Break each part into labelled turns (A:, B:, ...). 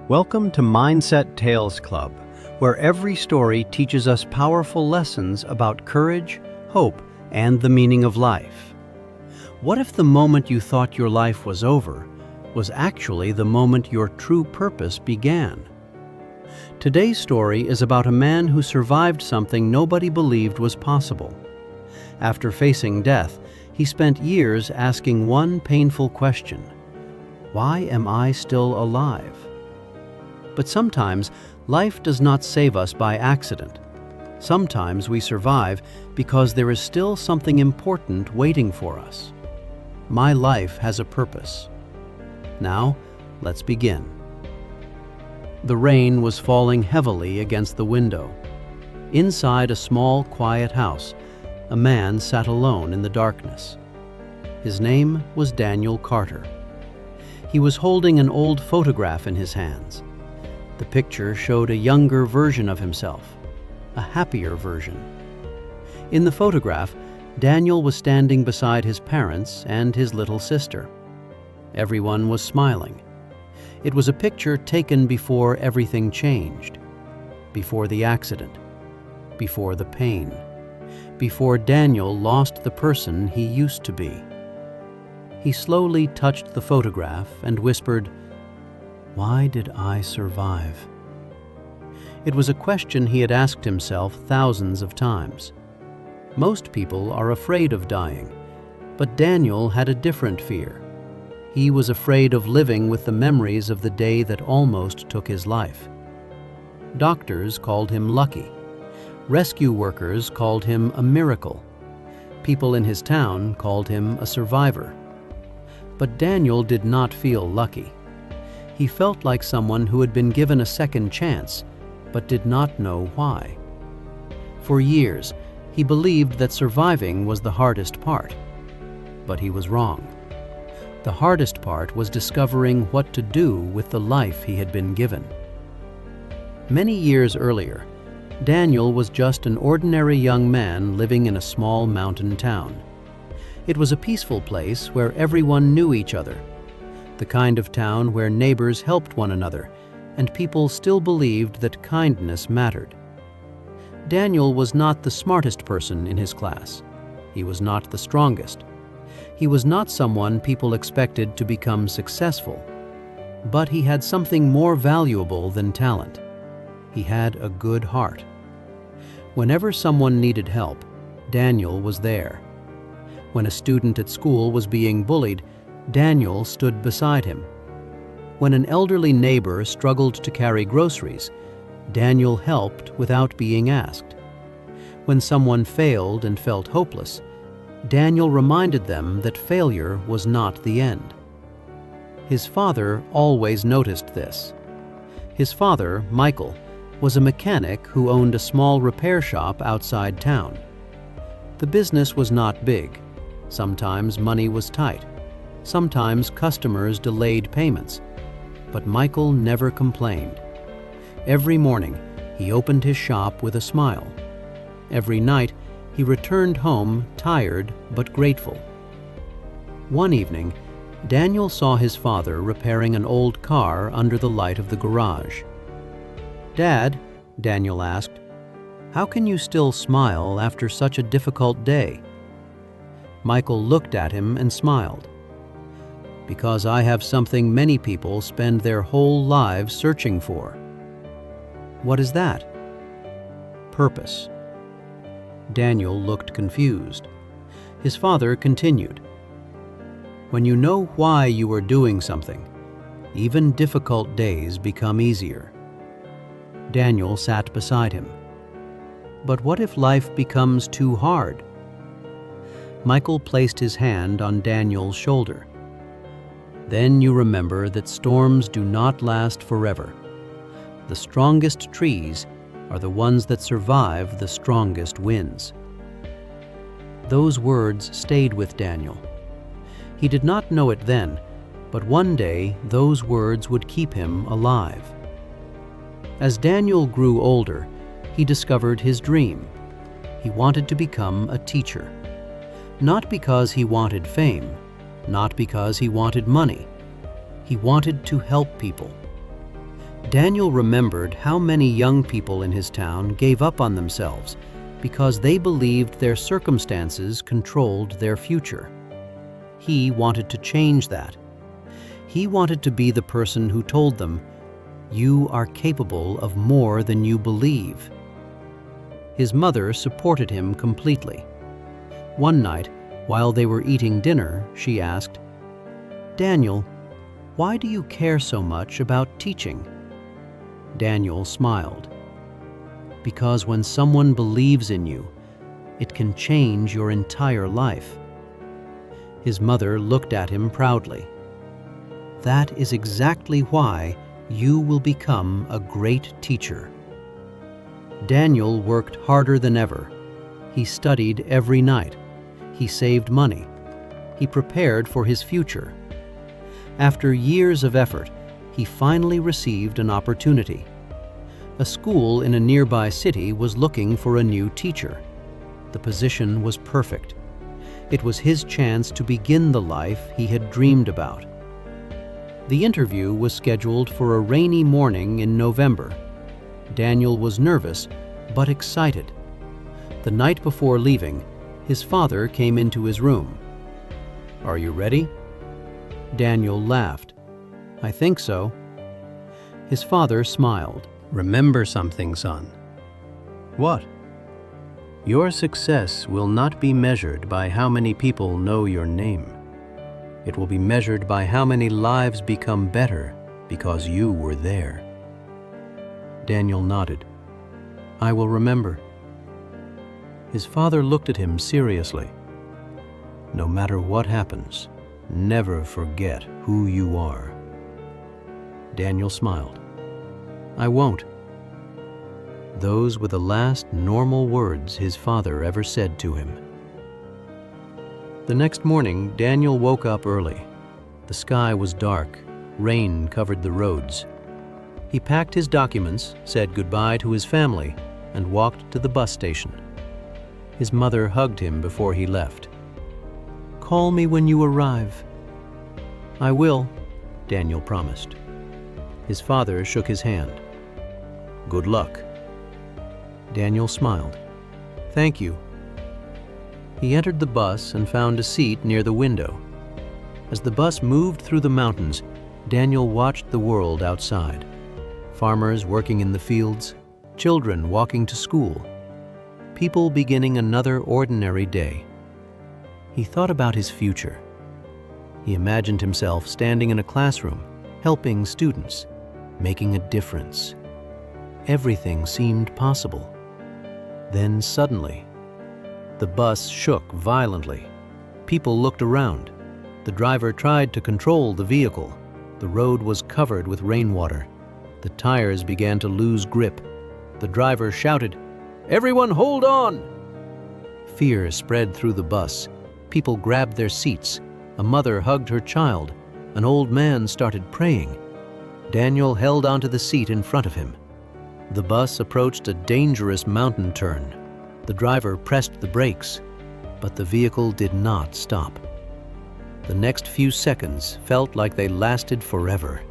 A: Welcome to Mindset Tales Club, where every story teaches us powerful lessons about courage, hope, and the meaning of life. What if the moment you thought your life was over was actually the moment your true purpose began? Today's story is about a man who survived something nobody believed was possible. After facing death, he spent years asking one painful question: why am I still alive? But sometimes life does not save us by accident. Sometimes we survive because there is still something important waiting for us. My life has a purpose. Now, let's begin. The rain was falling heavily against the window. Inside a small, quiet house, a man sat alone in the darkness. His name was Daniel Carter. He was holding an old photograph in his hands. The picture showed a younger version of himself, a happier version. In the photograph, Daniel was standing beside his parents and his little sister. Everyone was smiling. It was a picture taken before everything changed, before the accident, before the pain, before Daniel lost the person he used to be. He slowly touched the photograph and whispered, "Why did I survive?" It was a question he had asked himself thousands of times. Most people are afraid of dying, but Daniel had a different fear. He was afraid of living with the memories of the day that almost took his life. Doctors called him lucky. Rescue workers called him a miracle. People in his town called him a survivor. But Daniel did not feel lucky. He felt like someone who had been given a second chance, but did not know why. For years, he believed that surviving was the hardest part. But he was wrong. The hardest part was discovering what to do with the life he had been given. Many years earlier, Daniel was just an ordinary young man living in a small mountain town. It was a peaceful place where everyone knew each other. The kind of town where neighbors helped one another, and people still believed that kindness mattered. Daniel was not the smartest person in his class. He was not the strongest. He was not someone people expected to become successful. But he had something more valuable than talent. He had a good heart. Whenever someone needed help, Daniel was there. When a student at school was being bullied, Daniel stood beside him. When an elderly neighbor struggled to carry groceries, Daniel helped without being asked. When someone failed and felt hopeless, Daniel reminded them that failure was not the end. His father always noticed this. His father, Michael, was a mechanic who owned a small repair shop outside town. The business was not big. Sometimes money was tight. Sometimes customers delayed payments, but Michael never complained. Every morning, he opened his shop with a smile. Every night, he returned home tired but grateful. One evening, Daniel saw his father repairing an old car under the light of the garage. "Dad," Daniel asked, "how can you still smile after such a difficult day?" Michael looked at him and smiled. "Because I have something many people spend their whole lives searching for." "What is that?" "Purpose." Daniel looked confused. His father continued, "When you know why you are doing something, even difficult days become easier." Daniel sat beside him. "But what if life becomes too hard?" Michael placed his hand on Daniel's shoulder. "Then you remember that storms do not last forever. The strongest trees are the ones that survive the strongest winds." Those words stayed with Daniel. He did not know it then, but one day those words would keep him alive. As Daniel grew older, he discovered his dream. He wanted to become a teacher. Not because he wanted fame, not because he wanted money. He wanted to help people. Daniel remembered how many young people in his town gave up on themselves because they believed their circumstances controlled their future. He wanted to change that. He wanted to be the person who told them, "You are capable of more than you believe." His mother supported him completely. One night, while they were eating dinner, she asked, "Daniel, why do you care so much about teaching?" Daniel smiled. "Because when someone believes in you, it can change your entire life." His mother looked at him proudly. "That is exactly why you will become a great teacher." Daniel worked harder than ever. He studied every night. He saved money. He prepared for his future. After years of effort, he finally received an opportunity. A school in a nearby city was looking for a new teacher. The position was perfect. It was his chance to begin the life he had dreamed about. The interview was scheduled for a rainy morning in November. Daniel was nervous, but excited. The night before leaving, his father came into his room. "Are you ready?" Daniel laughed. "I think so." His father smiled. "Remember something, son." "What?" "Your success will not be measured by how many people know your name. It will be measured by how many lives become better because you were there." Daniel nodded. "I will remember." His father looked at him seriously. "No matter what happens, never forget who you are." Daniel smiled. "I won't." Those were the last normal words his father ever said to him. The next morning, Daniel woke up early. The sky was dark. Rain covered the roads. He packed his documents, said goodbye to his family, and walked to the bus station. His mother hugged him before he left. "Call me when you arrive." "I will," Daniel promised. His father shook his hand. "Good luck." Daniel smiled. "Thank you." He entered the bus and found a seat near the window. As the bus moved through the mountains, Daniel watched the world outside. Farmers working in the fields, children walking to school, people beginning another ordinary day. He thought about his future. He imagined himself standing in a classroom, helping students, making a difference. Everything seemed possible. Then suddenly, the bus shook violently. People looked around. The driver tried to control the vehicle. The road was covered with rainwater. The tires began to lose grip. The driver shouted, "Everyone hold on!" Fear spread through the bus. People grabbed their seats. A mother hugged her child. An old man started praying. Daniel held onto the seat in front of him. The bus approached a dangerous mountain turn. The driver pressed the brakes, but the vehicle did not stop. The next few seconds felt like they lasted forever.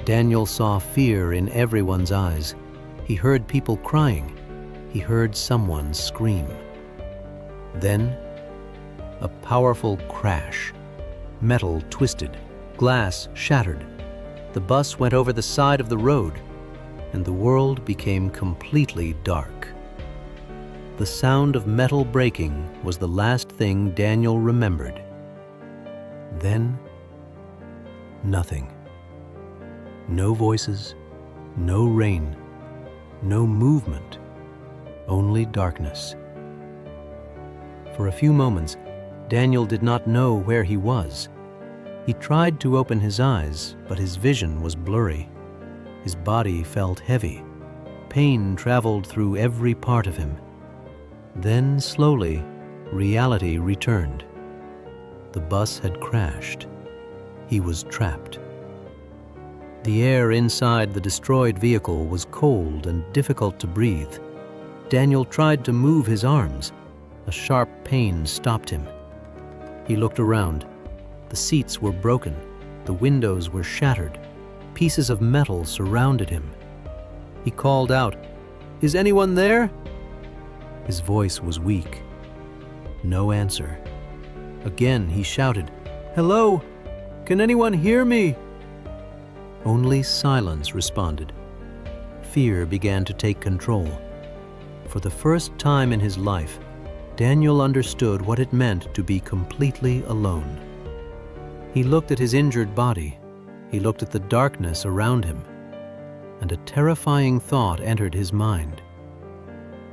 A: Daniel saw fear in everyone's eyes. He heard people crying. He heard someone scream. Then, a powerful crash. Metal twisted, glass shattered. The bus went over the side of the road, and the world became completely dark. The sound of metal breaking was the last thing Daniel remembered. Then, nothing. No voices, no rain, no movement, only darkness. For a few moments, Daniel did not know where he was. He tried to open his eyes, but his vision was blurry. His body felt heavy. Pain traveled through every part of him. Then, slowly, reality returned. The bus had crashed. He was trapped. The air inside the destroyed vehicle was cold and difficult to breathe. Daniel tried to move his arms. A sharp pain stopped him. He looked around. The seats were broken. The windows were shattered. Pieces of metal surrounded him. He called out, "Is anyone there?" His voice was weak. No answer. Again he shouted, "Hello? Can anyone hear me?" Only silence responded. Fear began to take control. For the first time in his life, Daniel understood what it meant to be completely alone. He looked at his injured body. He looked at the darkness around him. And a terrifying thought entered his mind.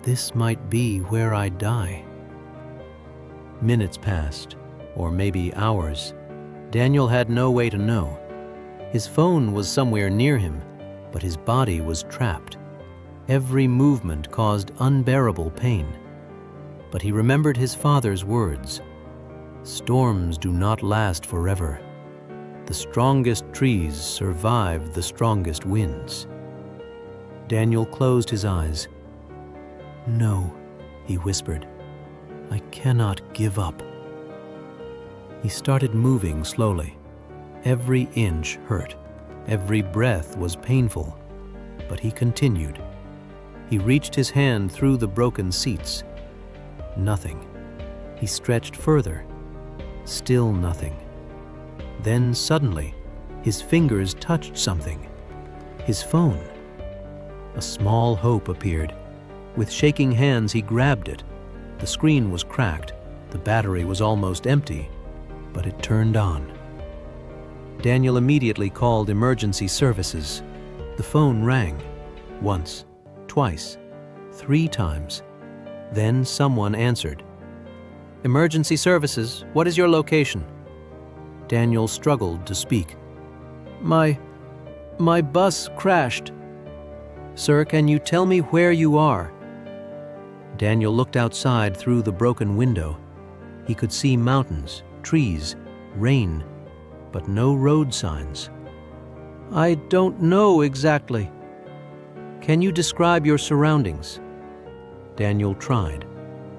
A: This might be where I die. Minutes passed, or maybe hours. Daniel had no way to know. His phone was somewhere near him, but his body was trapped. Every movement caused unbearable pain. But he remembered his father's words. Storms do not last forever. The strongest trees survive the strongest winds. Daniel closed his eyes. "No," he whispered. "I cannot give up." He started moving slowly. Every inch hurt. Every breath was painful. But he continued. He reached his hand through the broken seats. Nothing. He stretched further. Still nothing. Then suddenly, his fingers touched something. His phone. A small hope appeared. With shaking hands, he grabbed it. The screen was cracked. The battery was almost empty, but it turned on. Daniel immediately called emergency services. The phone rang. Once, twice, 3 times. Then someone answered. "Emergency services, what is your location?" Daniel struggled to speak. My bus crashed." "Sir, can you tell me where you are?" Daniel looked outside through the broken window. He could see mountains, trees, rain, but no road signs. "I don't know exactly." "Can you describe your surroundings?" Daniel tried.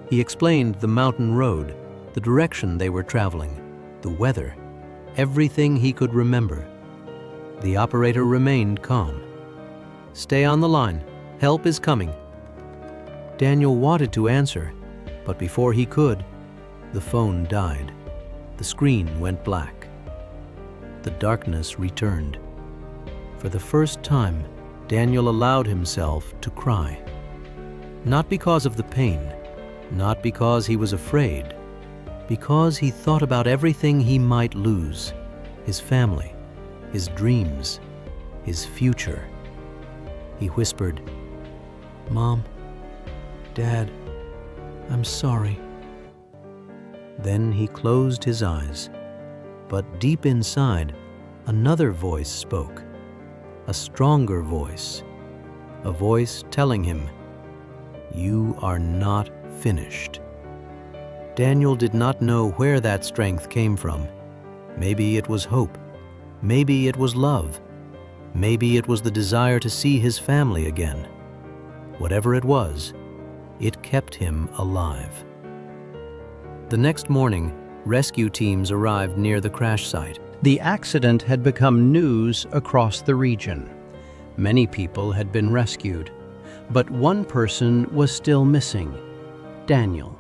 A: He explained the mountain road, the direction they were traveling, the weather, everything he could remember. The operator remained calm. "Stay on the line. Help is coming." Daniel wanted to answer, but before he could, the phone died. The screen went black. The darkness returned. For the first time, Daniel allowed himself to cry. Not because of the pain, not because he was afraid, because he thought about everything he might lose, his family, his dreams, his future. He whispered, "Mom, Dad, I'm sorry." Then he closed his eyes, but deep inside, another voice spoke, a stronger voice, a voice telling him, "You are not finished." Daniel did not know where that strength came from. Maybe it was hope. Maybe it was love. Maybe it was the desire to see his family again. Whatever it was, it kept him alive. The next morning, rescue teams arrived near the crash site. The accident had become news across the region. Many people had been rescued, but one person was still missing: Daniel.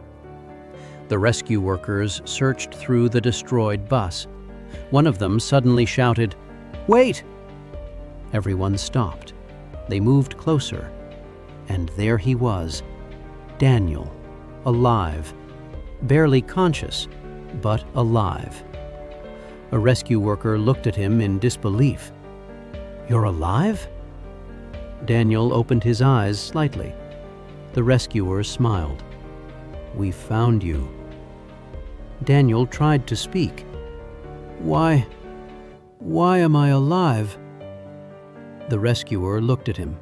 A: The rescue workers searched through the destroyed bus. One of them suddenly shouted, "Wait!" Everyone stopped. They moved closer, and there he was, Daniel, alive, barely conscious, but alive. A rescue worker looked at him in disbelief. "You're alive?" Daniel opened his eyes slightly. The rescuer smiled. "We found you." Daniel tried to speak. Why am I alive?" The rescuer looked at him.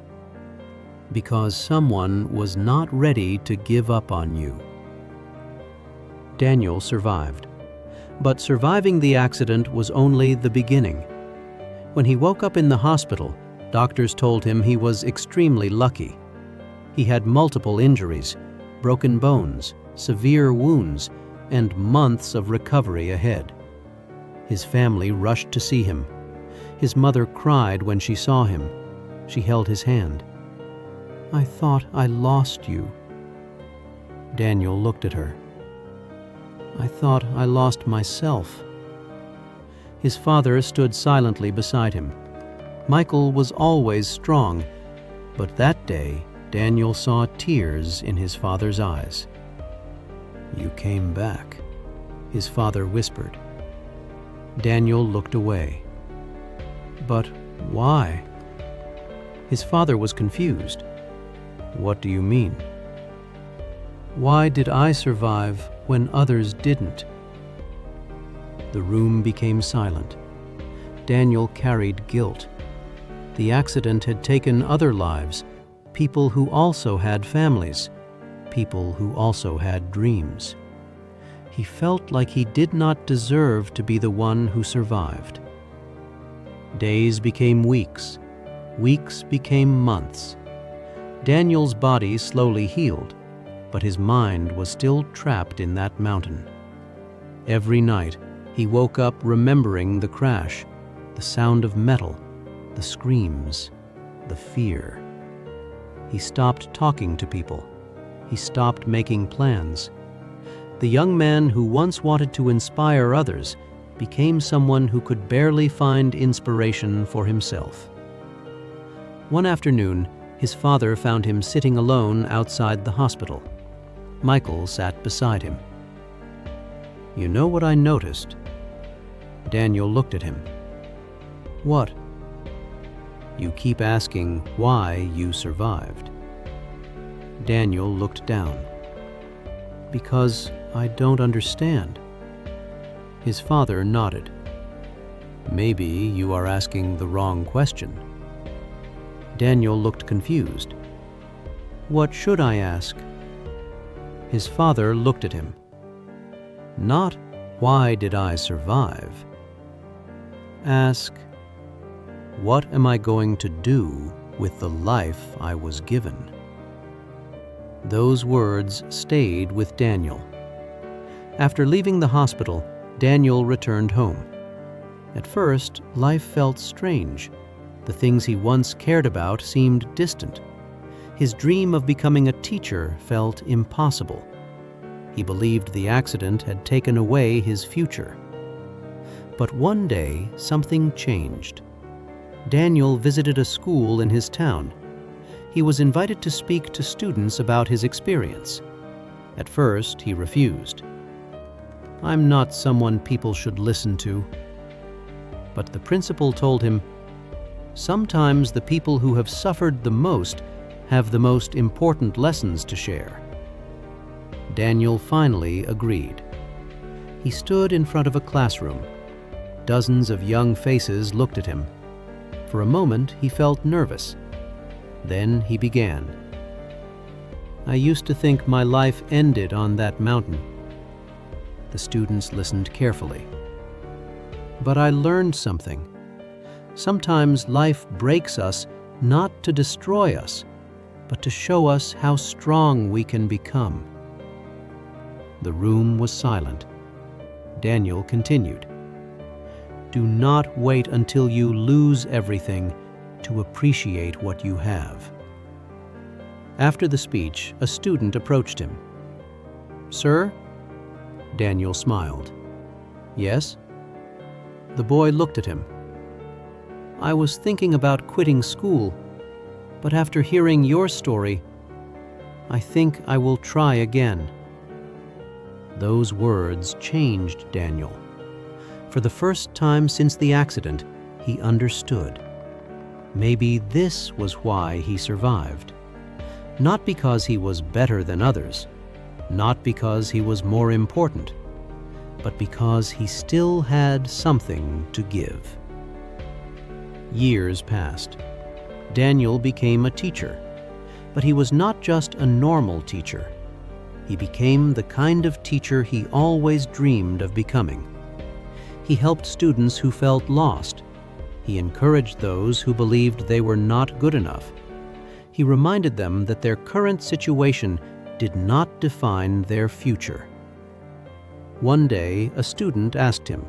A: "Because someone was not ready to give up on you." Daniel survived. But surviving the accident was only the beginning. When he woke up in the hospital, doctors told him he was extremely lucky. He had multiple injuries, broken bones, severe wounds, and months of recovery ahead. His family rushed to see him. His mother cried when she saw him. She held his hand. "I thought I lost you." Daniel looked at her. "I thought I lost myself." His father stood silently beside him. Michael was always strong, but that day Daniel saw tears in his father's eyes. "You came back," his father whispered. Daniel looked away. "But why?" His father was confused. "What do you mean?" "Why did I survive when others didn't?" The room became silent. Daniel carried guilt. The accident had taken other lives, people who also had families, people who also had dreams. He felt like he did not deserve to be the one who survived. Days became weeks. Weeks became months. Daniel's body slowly healed, but his mind was still trapped in that mountain. Every night, he woke up remembering the crash, the sound of metal, the screams, the fear. He stopped talking to people. He stopped making plans. The young man who once wanted to inspire others became someone who could barely find inspiration for himself. One afternoon, his father found him sitting alone outside the hospital. Michael sat beside him. "You know what I noticed?" Daniel looked at him. "What?" "You keep asking why you survived." Daniel looked down. "Because I don't understand." His father nodded. "Maybe you are asking the wrong question." Daniel looked confused. "What should I ask?" His father looked at him. "Not, why did I survive? Ask, what am I going to do with the life I was given?" Those words stayed with Daniel. After leaving the hospital, Daniel returned home. At first, life felt strange. The things he once cared about seemed distant. His dream of becoming a teacher felt impossible. He believed the accident had taken away his future. But one day, something changed. Daniel visited a school in his town. He was invited to speak to students about his experience. At first, he refused. "I'm not someone people should listen to." But the principal told him, "Sometimes the people who have suffered the most have the most important lessons to share." Daniel finally agreed. He stood in front of a classroom. Dozens of young faces looked at him. For a moment, he felt nervous. Then he began. "I used to think my life ended on that mountain." The students listened carefully. "But I learned something. Sometimes life breaks us not to destroy us, but to show us how strong we can become." The room was silent. Daniel continued. "Do not wait until you lose everything to appreciate what you have." After the speech, a student approached him. "Sir?" Daniel smiled. "Yes?" The boy looked at him. "I was thinking about quitting school, but after hearing your story, I think I will try again." Those words changed Daniel. For the first time since the accident, he understood. Maybe this was why he survived. Not because he was better than others, not because he was more important, but because he still had something to give. Years passed. Daniel became a teacher, but he was not just a normal teacher. He became the kind of teacher he always dreamed of becoming. He helped students who felt lost. He encouraged those who believed they were not good enough. He reminded them that their current situation did not define their future. One day, a student asked him,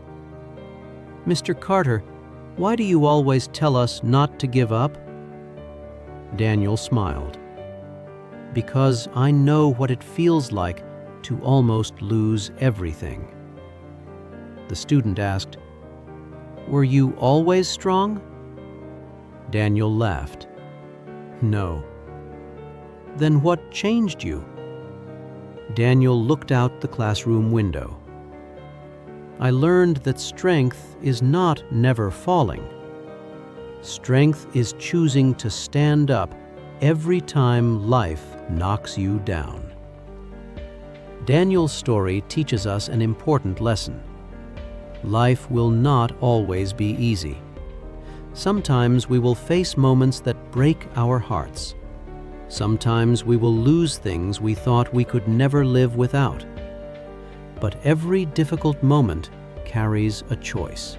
A: "Mr. Carter, Why do you always tell us not to give up?" Daniel smiled. "Because I know what it feels like to almost lose everything." The student asked, "Were you always strong?" Daniel laughed. "No." "Then what changed you?" Daniel looked out the classroom window. "I learned that strength is not never falling. Strength is choosing to stand up every time life knocks you down." Daniel's story teaches us an important lesson. Life will not always be easy. Sometimes we will face moments that break our hearts. Sometimes we will lose things we thought we could never live without. But every difficult moment carries a choice.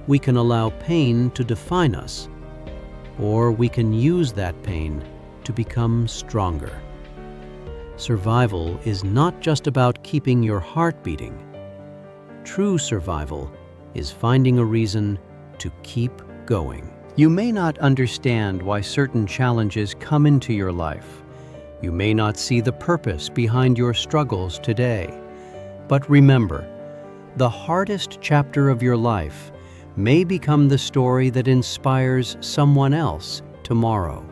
A: We can allow pain to define us, or we can use that pain to become stronger. Survival is not just about keeping your heart beating. True survival is finding a reason to keep going. You may not understand why certain challenges come into your life. You may not see the purpose behind your struggles today. But remember, the hardest chapter of your life may become the story that inspires someone else tomorrow.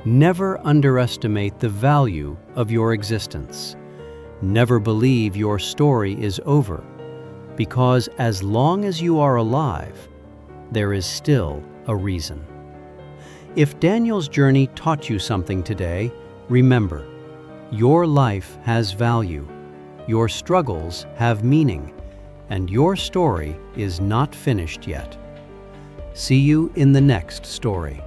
A: Never underestimate the value of your existence. Never believe your story is over, because as long as you are alive, there is still a reason. If Daniel's journey taught you something today, remember, your life has value, your struggles have meaning, and your story is not finished yet. See you in the next story.